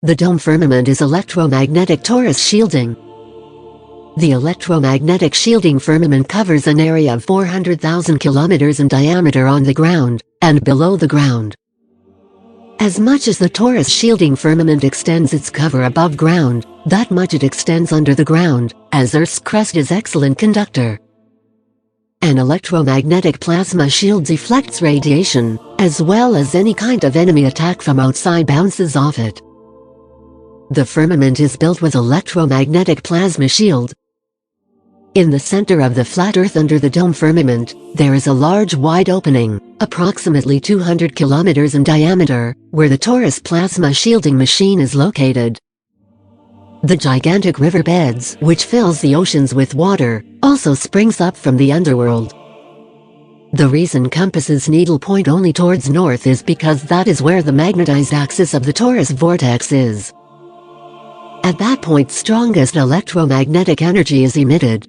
The dome firmament is electromagnetic torus shielding. The electromagnetic shielding firmament covers an area of 400,000 kilometers in diameter on the ground and below the ground. As much as the torus shielding firmament extends its cover above ground, that much it extends under the ground, as Earth's crust is excellent conductor. An electromagnetic plasma shield deflects radiation, as well as any kind of enemy attack from outside bounces off it. The firmament is built with electromagnetic plasma shield. In the center of the flat Earth under the dome firmament, there is a large wide opening, approximately 200 kilometers in diameter, where the torus plasma shielding machine is located. The gigantic riverbeds, which fills the oceans with water, also springs up from the underworld. The reason compasses needle point only towards north is because that is where the magnetized axis of the torus vortex is. At that point, strongest electromagnetic energy is emitted,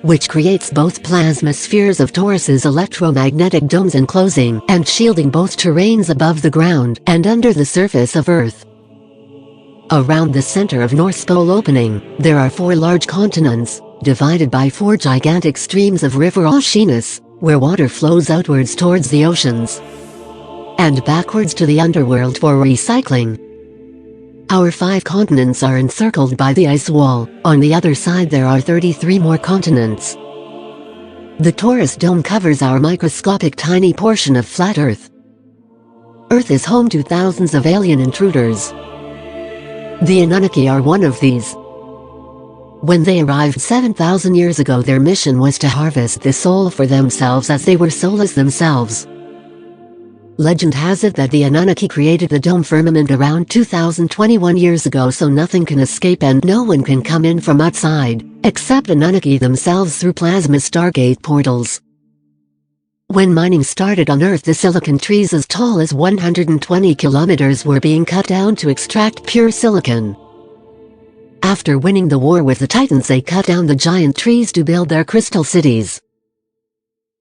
which creates both plasma spheres of torus's electromagnetic domes enclosing and shielding both terrains above the ground and under the surface of Earth. Around the center of North Pole opening, there are 4 large continents, divided by 4 gigantic streams of river oceanus, where water flows outwards towards the oceans and backwards to the underworld for recycling. Our 5 continents are encircled by the ice wall. On the other side there are 33 more continents. The torus dome covers our microscopic tiny portion of flat Earth. Earth is home to thousands of alien intruders. The Annunaki are one of these. When they arrived 7,000 years ago, their mission was to harvest the soul for themselves, as they were soulless themselves. Legend has it that the Annunaki created the dome firmament around 2021 years ago, so nothing can escape and no one can come in from outside, except Annunaki themselves through plasma stargate portals. When mining started on Earth, the silicon trees as tall as 120 kilometers were being cut down to extract pure silicon. After winning the war with the Titans, they cut down the giant trees to build their crystal cities.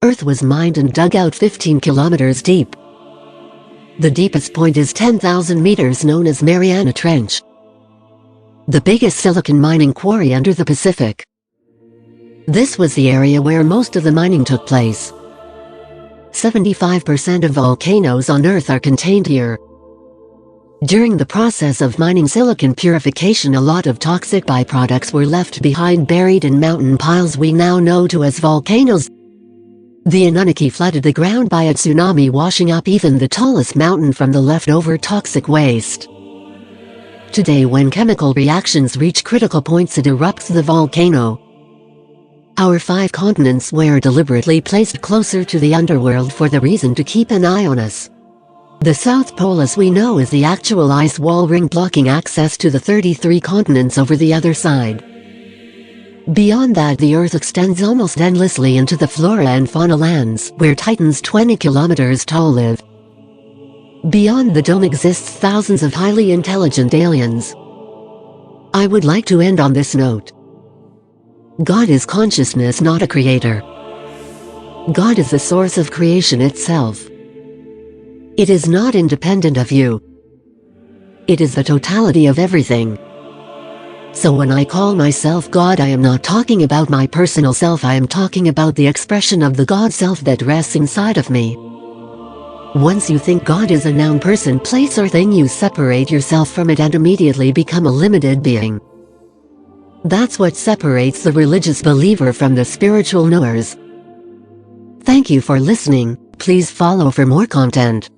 Earth was mined and dug out 15 kilometers deep. The deepest point is 10,000 meters, known as Mariana Trench, the biggest silicon mining quarry under the Pacific. This was the area where most of the mining took place. 75% of volcanoes on Earth are contained here. During the process of mining silicon purification, a lot of toxic byproducts were left behind, buried in mountain piles we now know to as volcanoes. The Annunaki flooded the ground by a tsunami, washing up even the tallest mountain from the leftover toxic waste. Today, when chemical reactions reach critical points, it erupts the volcano. Our 5 continents were deliberately placed closer to the underworld for the reason to keep an eye on us. The South Pole, as we know, is the actual ice wall ring blocking access to the 33 continents over the other side. Beyond that, the Earth extends almost endlessly into the flora and fauna lands, where Titans 20 kilometers tall live. Beyond the dome exists thousands of highly intelligent aliens. I would like to end on this note. God is consciousness, not a creator. God is the source of creation itself. It is not independent of you. It is the totality of everything. So when I call myself God, I am not talking about my personal self, I am talking about the expression of the God self that rests inside of me. Once you think God is a noun, person, place or thing, you separate yourself from it and immediately become a limited being. That's what separates the religious believer from the spiritual knowers. Thank you for listening. Please follow for more content.